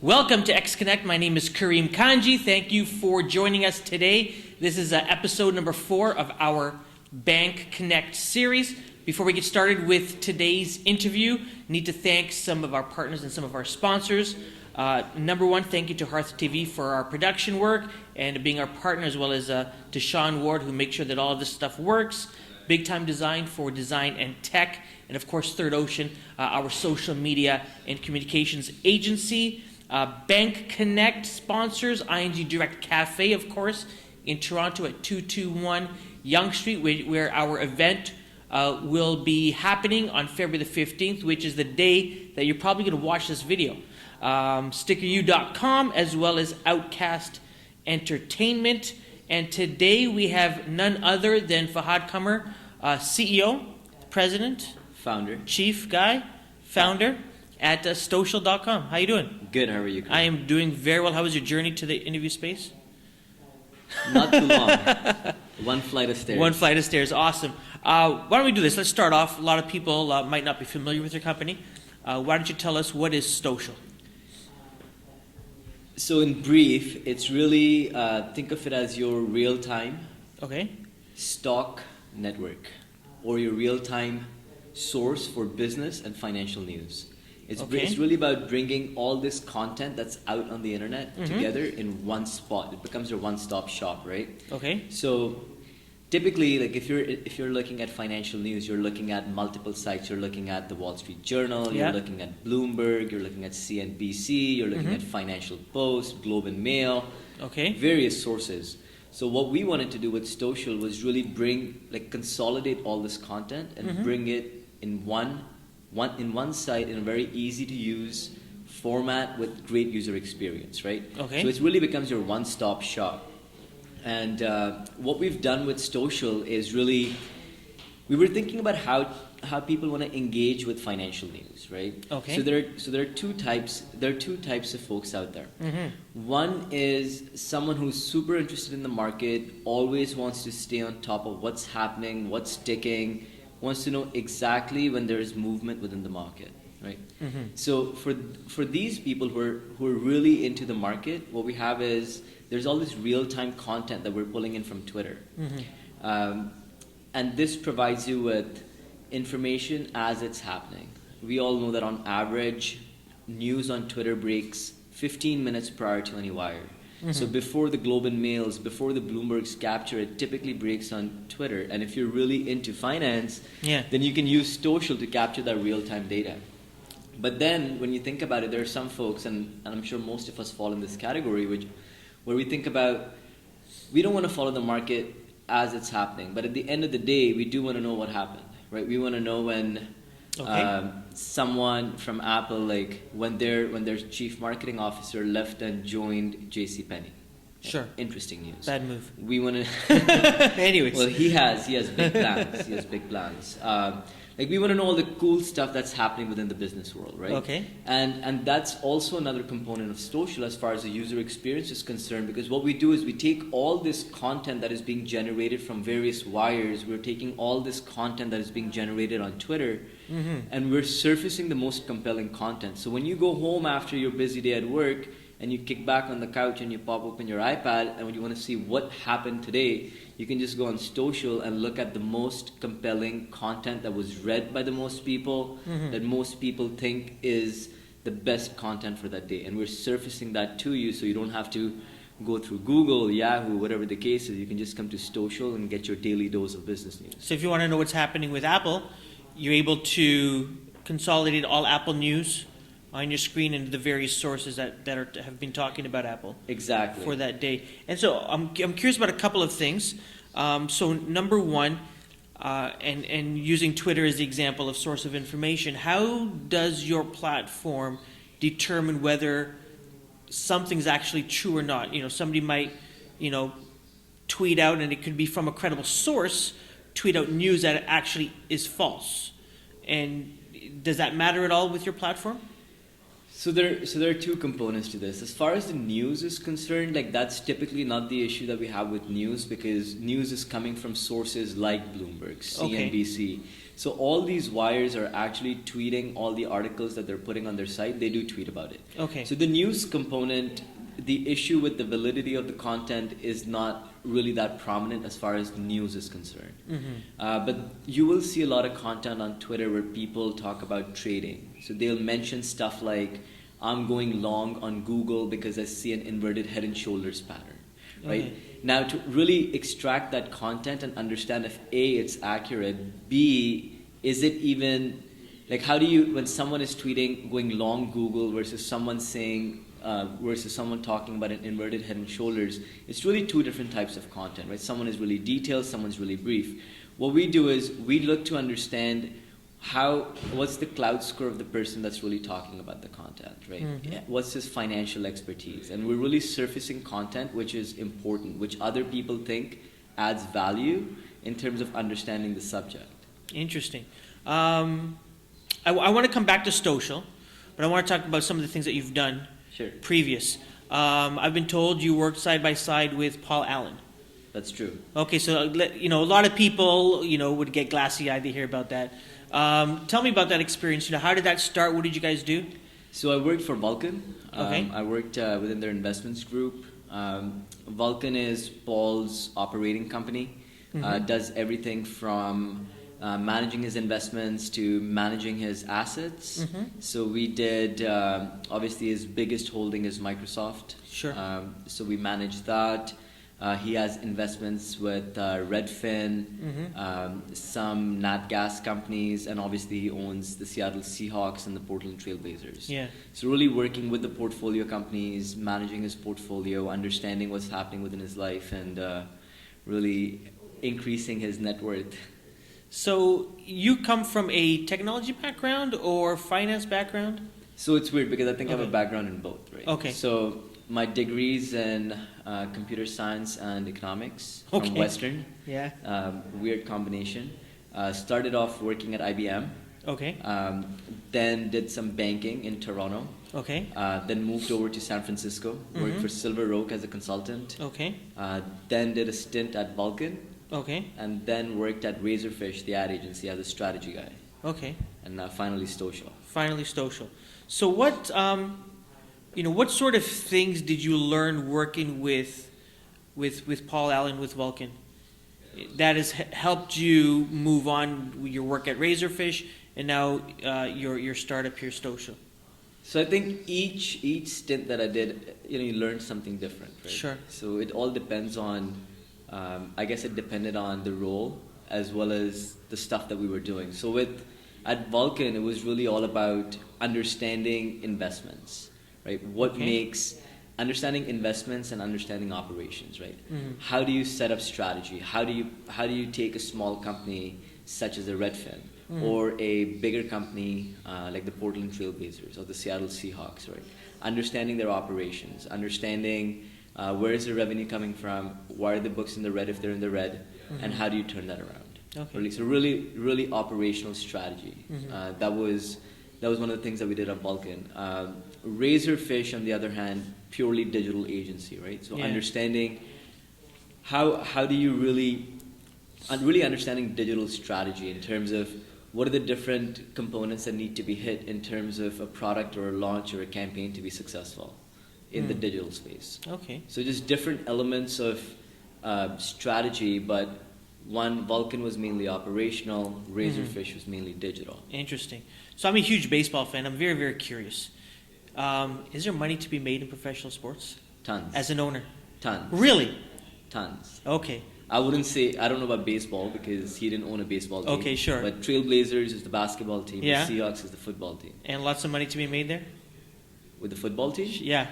Welcome to XConnect. My name is Kareem Kanji. Thank you for joining us today. This is episode number 4 of our Bank Connect series. Before we get started with today's interview, need to thank some of our partners and some of our sponsors. Number one, thank you to Hearth TV for our production work and being our partner, as well as to Sean Ward, who makes sure that all of this stuff works. Big Time Design for design and tech, and of course Third Ocean, our social media and communications agency. Bank Connect sponsors ING Direct Cafe, of course, in Toronto at 221 Yonge Street, where our event will be happening on February the 15th, which is the day that you're probably going to watch this video. StickerU.com, as well as Outcast Entertainment. And today we have none other than Fahad Qamar, CEO, President, Founder. Chief Guy, Founder at Stoshal.com. How you doing? Good, how are you? I am doing very well. How was your journey to the interview space? Not too long. One flight of stairs. One flight of stairs, awesome. Why don't we do this? Let's start off. A lot of people might not be familiar with your company. Why don't you tell us what is Stoshal? So in brief, it's really, think of it as your real-time stock network, or your real-time source for business and financial news. It's really about bringing all this content that's out on the internet together in one spot. It becomes your one-stop shop, right? Okay. So typically, like if you're looking at financial news, you're looking at multiple sites. You're looking at the Wall Street Journal. You're looking at Bloomberg. You're looking at CNBC. You're looking at Financial Post, Globe and Mail. Okay. Various sources. So what we wanted to do with Stoshal was really consolidate all this content and bring it in one site in a very easy to use format with great user experience, right? Okay. So it really becomes your one-stop shop. And what we've done with Stoshal is really, we were thinking about how people want to engage with financial news, right? Okay. So there are two types of folks out there. One is someone who's super interested in the market, always wants to stay on top of what's happening, what's ticking, wants to know exactly when there is movement within the market, right? So for these people who are really into the market, what we have is there's all this real-time content that we're pulling in from Twitter. And this provides you with information as it's happening. We all know that on average, news on Twitter breaks 15 minutes prior to any wire. So before the Globe and Mails, before the Bloombergs capture, it typically breaks on Twitter. And if you're really into finance, then you can use Stoshal to capture that real-time data. But then when you think about it, there are some folks, and I'm sure most of us fall in this category, where we think about, we don't want to follow the market as it's happening, but at the end of the day, we do want to know what happened, right? We want to know when someone from Apple, when their chief marketing officer left and joined JCPenney. Sure. Interesting news. Bad move. We want to. Anyways. Well, he has big plans. He has big plans. We want to know all the cool stuff that's happening within the business world, right? Okay. And that's also another component of Stoshal as far as the user experience is concerned, because what we do is we take all this content that is being generated from various wires, we're taking all this content that is being generated on Twitter, and we're surfacing the most compelling content. So when you go home after your busy day at work, and you kick back on the couch and you pop open your iPad, and when you want to see what happened today, you can just go on Stoshal and look at the most compelling content that was read by the most people, that most people think is the best content for that day. And we're surfacing that to you, so you don't have to go through Google, Yahoo, whatever the case is. You can just come to Stoshal and get your daily dose of business news. So if you want to know what's happening with Apple, you're able to consolidate all Apple news on your screen and the various sources that have been talking about Apple. Exactly. For that day. And so I'm curious about a couple of things. So number one, and using Twitter as the example of source of information, how does your platform determine whether something's actually true or not? Somebody might, tweet out, and it could be from a credible source, tweet out news that actually is false. And does that matter at all with your platform? So there are two components to this. As far as the news is concerned, that's typically not the issue that we have with news, because news is coming from sources like Bloomberg, CNBC. So all these wires are actually tweeting all the articles that they're putting on their site. They do tweet about it. Okay. So the news component, the issue with the validity of the content is not really that prominent as far as the news is concerned. But you will see a lot of content on Twitter where people talk about trading. So they'll mention stuff like, I'm going long on Google because I see an inverted head and shoulders pattern, right? Okay. Now, to really extract that content and understand if A, it's accurate, B, is it even, like how do you, when someone is tweeting going long Google versus someone saying, versus someone talking about an inverted head and shoulders, it's really two different types of content, right? Someone is really detailed, someone's really brief. What we do is we look to understand what's the cloud score of the person that's really talking about the content, right? What's his financial expertise? And we're really surfacing content which is important, which other people think adds value in terms of understanding the subject. Interesting. I want to come back to social, but I want to talk about some of the things that you've done Sure. previous. I've been told you worked side by side with Paul Allen. That's true. Okay, so a lot of people would get glassy-eyed to hear about that. Tell me about that experience. How did that start? What did you guys do? So I worked for Vulcan. Okay. I worked within their investments group. Vulcan is Paul's operating company. Does everything from managing his investments to managing his assets. So we did, obviously his biggest holding is Microsoft. Sure. So we managed that. He has investments with Redfin, some nat gas companies, and obviously he owns the Seattle Seahawks and the Portland Trailblazers. Yeah. So really working with the portfolio companies, managing his portfolio, understanding what's happening within his life, and really increasing his net worth. So you come from a technology background or finance background? So it's weird because I think I have a Okay. background in both, right? Okay. So my degrees in computer science and economics from Okay. Western. Yeah. Weird combination. Started off working at IBM. Okay. Then did some banking in Toronto. Okay. Then moved over to San Francisco. Worked for Silver Oak as a consultant. Okay. Then did a stint at Vulcan. Okay. And then worked at Razorfish, the ad agency, as a strategy guy. Okay. And finally Stoshel. Finally, social. So what what sort of things did you learn working with Paul Allen with Vulcan that has helped you move on with your work at Razorfish and now your startup here, Stoshel? So I think each stint that I did, you learn something different, right? Sure. So it all depends on, I guess it depended on the role as well as the stuff that we were doing. So at Vulcan, it was really all about understanding investments, right? What Okay. makes understanding investments and understanding operations, right? How do you set up strategy? How do you take a small company such as a Redfin or a bigger company like the Portland Trailblazers or the Seattle Seahawks, right? Understanding their operations, understanding where is the revenue coming from, why are the books in the red if they're in the red, and how do you turn that around? Okay. So really operational strategy. That was one of the things that we did at Vulcan. Razorfish, on the other hand, purely digital agency, right? So Yeah. understanding how do you really understanding digital strategy in terms of what are the different components that need to be hit in terms of a product or a launch or a campaign to be successful in the digital space. Okay. So just different elements of strategy, but Vulcan was mainly operational, Razorfish was mainly digital. Interesting. So I'm a huge baseball fan. I'm very, very curious. Is there money to be made in professional sports Tons. as an owner? Tons. Really? Tons. Okay. I wouldn't say, I don't know about baseball because he didn't own a baseball team. Okay, sure. But Trailblazers is the basketball team, Yeah. the Seahawks is the football team. And lots of money to be made there? With the football team, Yeah.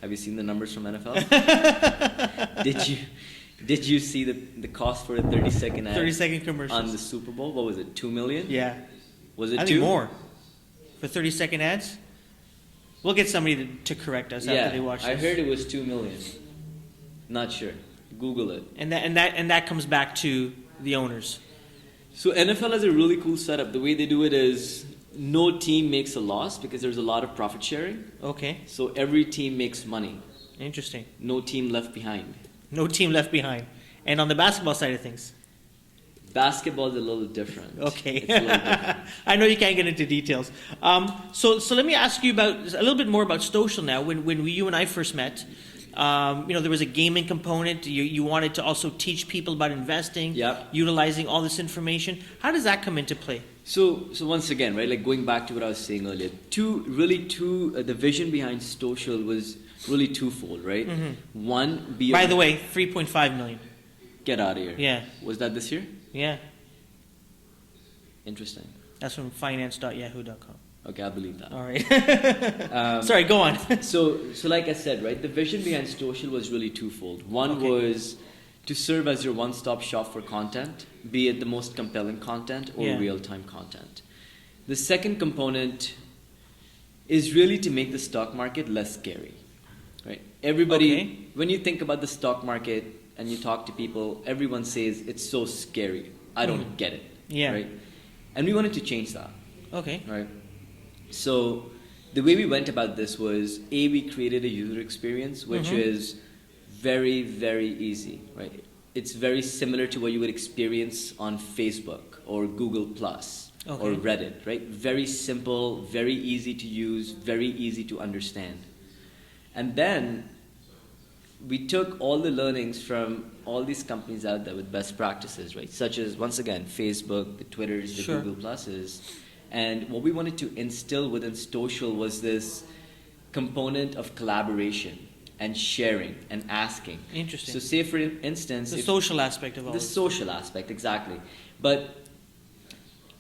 have you seen the numbers from NFL? Did you see the cost for a 30-second ad 30-second commercials. on the Super Bowl? What was it, $2 million? Yeah. Was it I 2? think more. For 30-second ads? We'll get somebody to correct us after they watch this. I heard it was $2 million. Not sure. Google it. And that comes back to the owners. So NFL has a really cool setup. The way they do it is no team makes a loss because there's a lot of profit sharing. Okay. So every team makes money. Interesting. No team left behind. No team left behind. And on the basketball side of things? Basketball is a little different. Okay. It's a little different. I know you can't get into details. So let me ask you about a little bit more about Social now. When you and I first met, there was a gaming component. You wanted to also teach people about investing, Yep. utilizing all this information. How does that come into play? So once again, right, like going back to what I was saying earlier, the vision behind Social was really twofold, right? One, be By the way, 3.5 million. get out of here. Yeah. Was that this year? Yeah, Interesting. that's from finance.yahoo.com. Okay, I believe that. All right. Sorry, go on. So like I said, right, the vision behind Social was really twofold. One Okay. was to serve as your one-stop shop for content, be it the most compelling content or Yeah. real-time content. The second component is really to make the stock market less scary, right? Everybody, Okay. when you think about the stock market and you talk to people, everyone says it's so scary. I don't get it, Yeah. right? And we wanted to change that. Okay. Right. So the way we went about this was we created a user experience which is very, very easy, right? It's very similar to what you would experience on Facebook or Google Plus or Okay. Reddit, right? Very simple, very easy to use, very easy to understand. And then we took all the learnings from all these companies out there with best practices, right? Such as, once again, Facebook, the Twitters, the Sure. Google Pluses. And what we wanted to instill within Social was this component of collaboration and sharing and asking. Interesting. So say, for instance, The if- social aspect of all the this. social aspect, exactly. But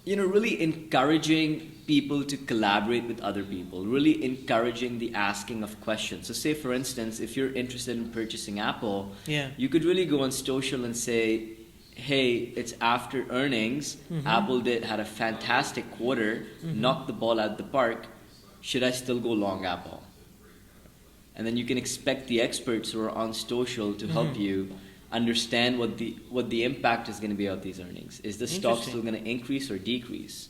really encouraging people to collaborate with other people, really encouraging the asking of questions. So say, for instance, if you're interested in purchasing Apple, Yeah. you could really go on Social and say, hey, it's after earnings, Apple had a fantastic quarter, knocked the ball out the park, should I still go long Apple? And then you can expect the experts who are on Social to help you understand what the impact is going to be of these earnings. Is the stock Interesting. still going to increase or decrease?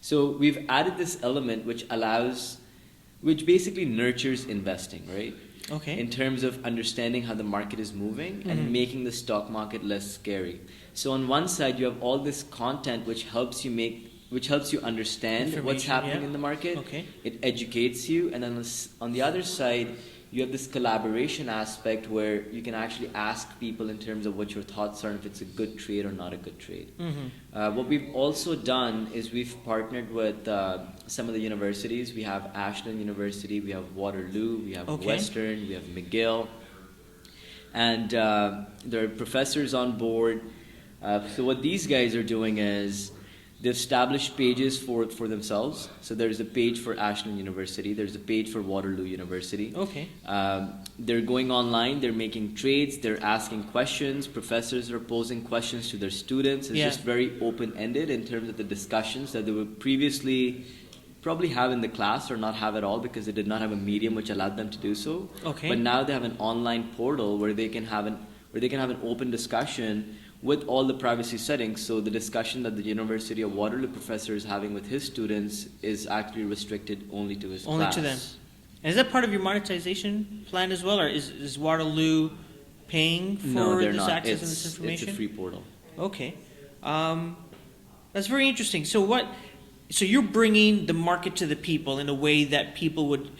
So we've added this element which basically nurtures investing, right? Okay. In terms of understanding how the market is moving and making the stock market less scary. So on one side, you have all this content which helps you understand what's Information, happening yeah. in the market. Okay. It educates you, and then on the other side, you have this collaboration aspect where you can actually ask people in terms of what your thoughts are, and if it's a good trade or not a good trade. What we've also done is we've partnered with some of the universities. We have Ashland University, we have Waterloo, we have Okay. Western, we have McGill, and there are professors on board. So what these guys are doing is they've established pages for themselves. So there's a page for Ashland University. There's a page for Waterloo University. Okay. They're going online. They're making trades. They're asking questions. Professors are posing questions to their students. It's Yeah. just very open-ended in terms of the discussions that they would previously probably have in the class or not have at all because they did not have a medium which allowed them to do so. Okay. But now they have an online portal where they can have an open discussion with all the privacy settings. So the discussion that the University of Waterloo professor is having with his students is actually restricted only to his Only class. to them. And is that part of your monetization plan as well, or is Waterloo paying for No, they're this not. access and this It's information? a free portal. Okay. That's very interesting. So you're bringing the market to the people in a way that people would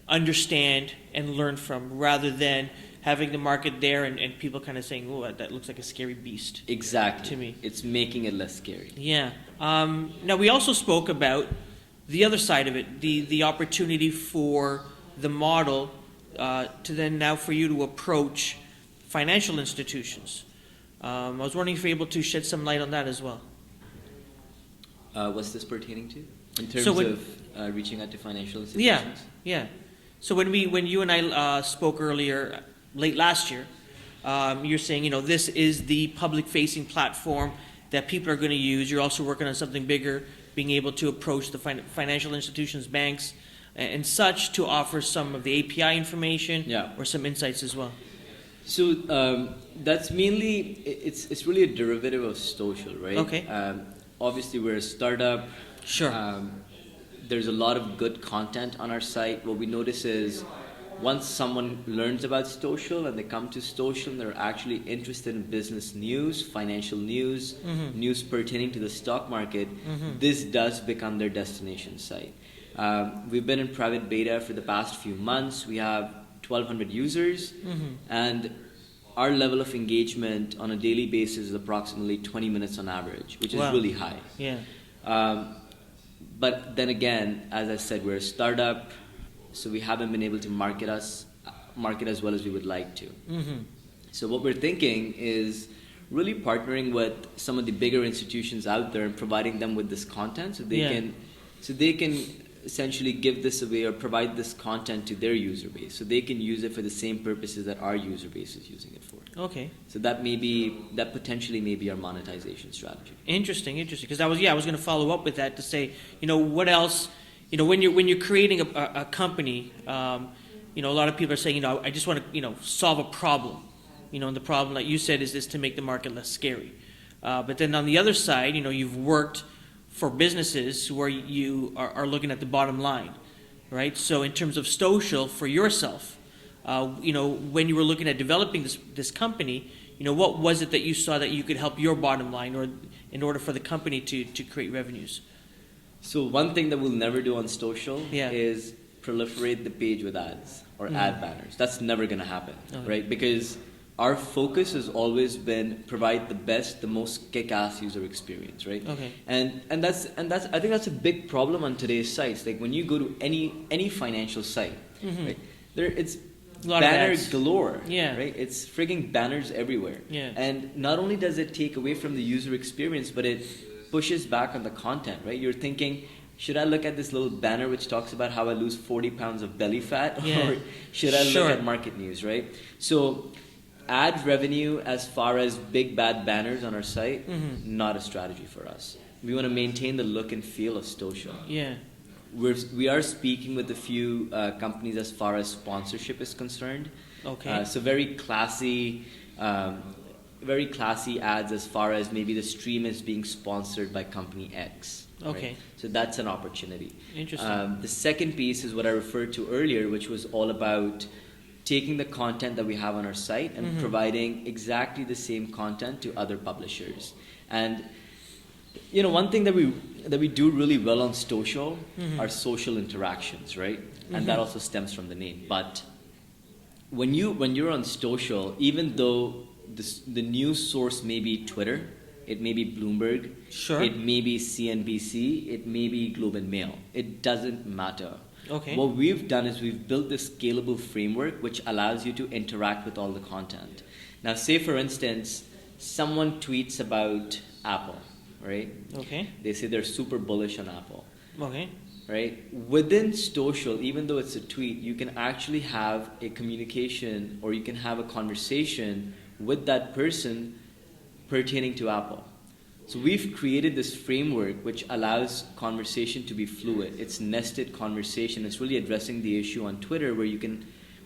understand and learn from, rather than having the market there and people kind of saying, oh, that looks like a scary beast. Exactly. To me. It's making it less scary. Yeah. Now, we also spoke about the other side of it, the opportunity for the model to then now for you to approach financial institutions. I was wondering if you're able to shed some light on that as well. What's this pertaining to? In terms So when- of reaching out to financial Yeah, institutions? yeah. So when you and I spoke earlier, late last year, you're saying, this is the public-facing platform that people are going to use. You're also working on something bigger, being able to approach the financial institutions, banks, and such to offer some of the API information Yeah. or some insights as well. So that's mainly it's really a derivative of Social, right? Okay. Obviously, we're a startup. Sure. There's a lot of good content on our site. What we notice is once someone learns about social and they come to social and they're actually interested in business news, financial news, news pertaining to the stock market, this does become their destination site. We've been in private beta for the past few months. We have 1,200 users, and our level of engagement on a daily basis is approximately 20 minutes on average, which is Wow. really high. Yeah. But then again, as I said, we're a startup, so we haven't been able to market as well as we would like to. So what we're thinking is really partnering with some of the bigger institutions out there and providing them with this content, so they can essentially give this away or provide this content to their user base, so they can use it for the same purposes that our user base is using it for. Okay. So that potentially may be our monetization strategy. Interesting. Because I was going to follow up with that to say, what else, when you're creating a company, a lot of people are saying, I just want to, solve a problem, and the problem, like you said, is this to make the market less scary. But then on the other side, you've worked for businesses where you are looking at the bottom line, right? So in terms of social for yourself, when you were looking at developing this company, what was it that you saw that you could help your bottom line, or in order for the company to create revenues? So one thing that we'll never do on social Yeah. is proliferate the page with ads or ad banners. That's never going to happen, Okay. right? Because our focus has always been provide the most kick-ass user experience, right? Okay. And that's I think that's a big problem on today's sites. Like when you go to any financial site, right? It's A lot of banner ads. galore, Yeah. right? It's frigging banners everywhere. Yeah. And not only does it take away from the user experience, but it pushes back on the content, right? You're thinking, should I look at this little banner which talks about how I lose 40 pounds of belly fat? Yeah. Or should I Sure. look at market news, right? So ad revenue as far as big bad banners on our site, not a strategy for us. We want to maintain the look and feel of social. Yeah. We are speaking with a few companies as far as sponsorship is concerned. Okay. So very classy ads as far as maybe the stream is being sponsored by company X. right? Okay. So that's an opportunity. Interesting. The second piece is what I referred to earlier, which was all about taking the content that we have on our site and providing exactly the same content to other publishers. And one thing that we do really well on social are social interactions, right? And that also stems from the name. But when you're on social, even though the news source may be Twitter, it may be Bloomberg, Sure. it may be CNBC, it may be Globe and Mail. It doesn't matter. Okay. What we've done is we've built this scalable framework which allows you to interact with all the content. Now, say for instance, someone tweets about Apple, right? Okay. They say they're super bullish on Apple, Okay. right? Within social, even though it's a tweet, you can actually have a communication or you can have a conversation with that person pertaining to Apple. So we've created this framework which allows conversation to be fluid. It's nested conversation. It's really addressing the issue on Twitter where you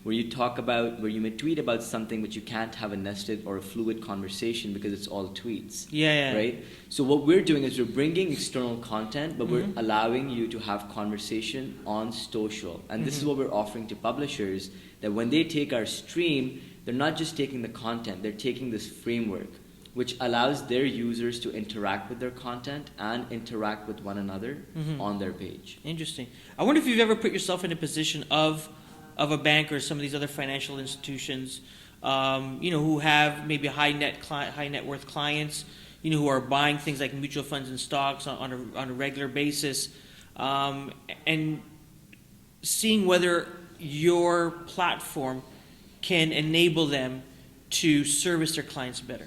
may tweet about something but you can't have a nested or a fluid conversation because it's all tweets. Yeah. Right? So what we're doing is we're bringing external content, but we're allowing you to have conversation on social. And this is what we're offering to publishers, that when they take our stream, they're not just taking the content, they're taking this framework which allows their users to interact with their content and interact with one another on their page. Interesting. I wonder if you've ever put yourself in a position of a bank or some of these other financial institutions, who have maybe high net worth clients, who are buying things like mutual funds and stocks on a regular basis, and seeing whether your platform can enable them to service their clients better.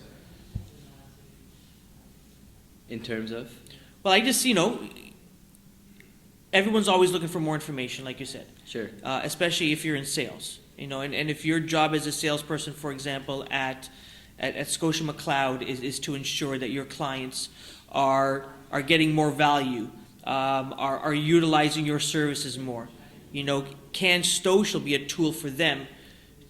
In terms of? Well, I just, everyone's always looking for more information, like you said. Sure. Especially if you're in sales, and if your job as a salesperson, for example, at Scotia McLeod is to ensure that your clients are getting more value, are utilizing your services more. Can social be a tool for them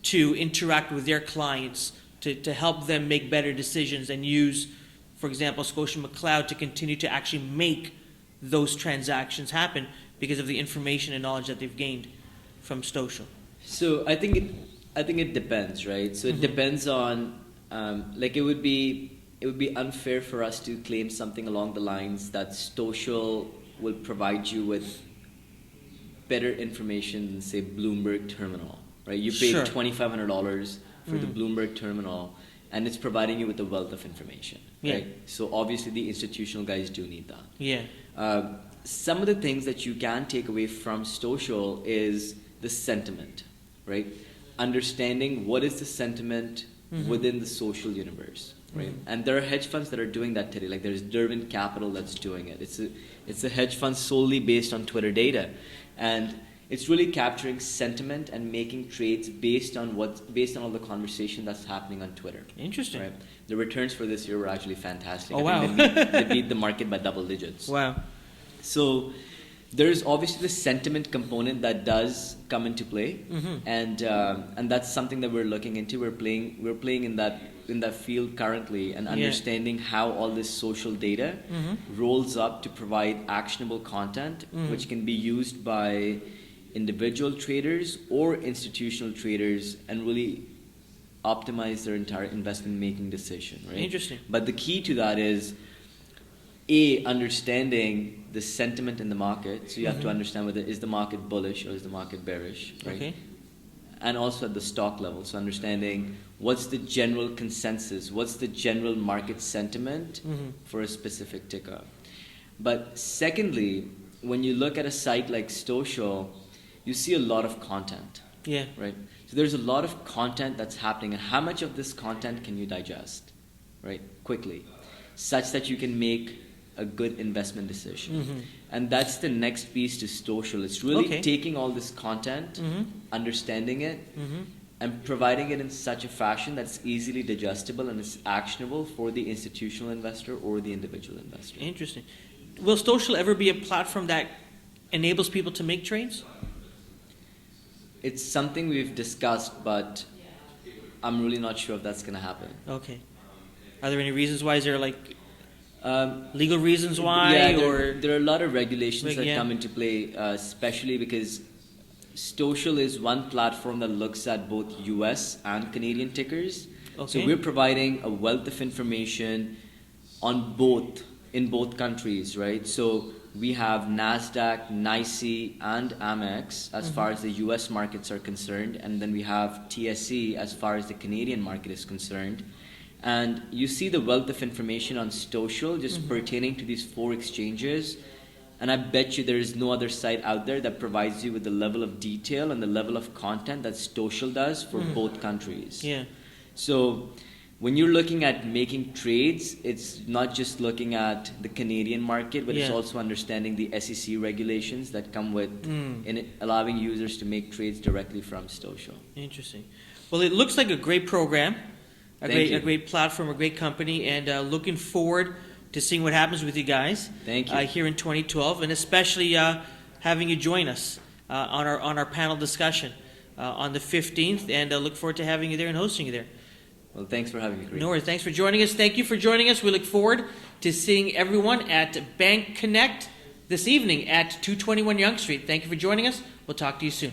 to interact with their clients, to help them make better decisions and use, for example, Scotia McLeod to continue to actually make those transactions happen because of the information and knowledge that they've gained from social? So I think it depends, right? So it depends on like it would be unfair for us to claim something along the lines that Stocial will provide you with better information than say Bloomberg Terminal, right? You pay Sure. $2,500 for the Bloomberg Terminal, and it's providing you with a wealth of information, Yeah. right? So obviously the institutional guys do need that. Yeah. Some of the things that you can take away from Stocial is the sentiment, right? Understanding what is the sentiment within the social universe, right? And there are hedge funds that are doing that today. Like there's Derwent Capital that's doing it. It's a hedge fund solely based on Twitter data, and it's really capturing sentiment and making trades based on all the conversation that's happening on Twitter. Interesting. Right. The returns for this year were actually fantastic. Oh, I think wow. they beat the market by double digits. Wow. So there's obviously the sentiment component that does come into play, and that's something that we're looking into. We're playing in that field currently, and understanding how all this social data rolls up to provide actionable content, which can be used by individual traders or institutional traders, and really optimize their entire investment making decision. Right. Interesting. But the key to that is understanding the sentiment in the market. So you have to understand whether is the market bullish or is the market bearish, right? Okay. And also at the stock level, so understanding what's the general consensus, what's the general market sentiment for a specific ticker. But secondly, when you look at a site like Stocial, you see a lot of content, Yeah. right? So there's a lot of content that's happening, and how much of this content can you digest, right, quickly, such that you can make a good investment decision. And that's the next piece to Stocial. It's really taking all this content, understanding it, and providing it in such a fashion that's easily digestible and it's actionable for the institutional investor or the individual investor. Interesting. Will Stocial ever be a platform that enables people to make trades? It's something we've discussed, but I'm really not sure if that's going to happen. Okay. Are there any reasons why? Is there like legal reasons why? Yeah, or there are a lot of regulations Like, that yeah. come into play, especially because Stocial is one platform that looks at both US and Canadian tickers. Okay. So we're providing a wealth of information in both countries, right? So we have NASDAQ, NYSE, and Amex as far as the US markets are concerned, and then we have TSE as far as the Canadian market is concerned. And you see the wealth of information on Stocial just pertaining to these 4 exchanges. And I bet you there is no other site out there that provides you with the level of detail and the level of content that Stocial does for both countries. yeah. So when you're looking at making trades, it's not just looking at the Canadian market, but it's Yeah. also understanding the SEC regulations that come with in it, allowing users to make trades directly from Stocial. Interesting. Well, it looks like a great program, Thank you. a great platform, a great company, and looking forward to seeing what happens with you guys. Thank you. Here in 2012, and especially having you join us on our panel discussion on the 15th, and look forward to having you there and hosting you there. Well, thanks for having me, Kareem. No worries. Thanks for joining us. Thank you for joining us. We look forward to seeing everyone at Bank Connect this evening at 221 Yonge Street. Thank you for joining us. We'll talk to you soon.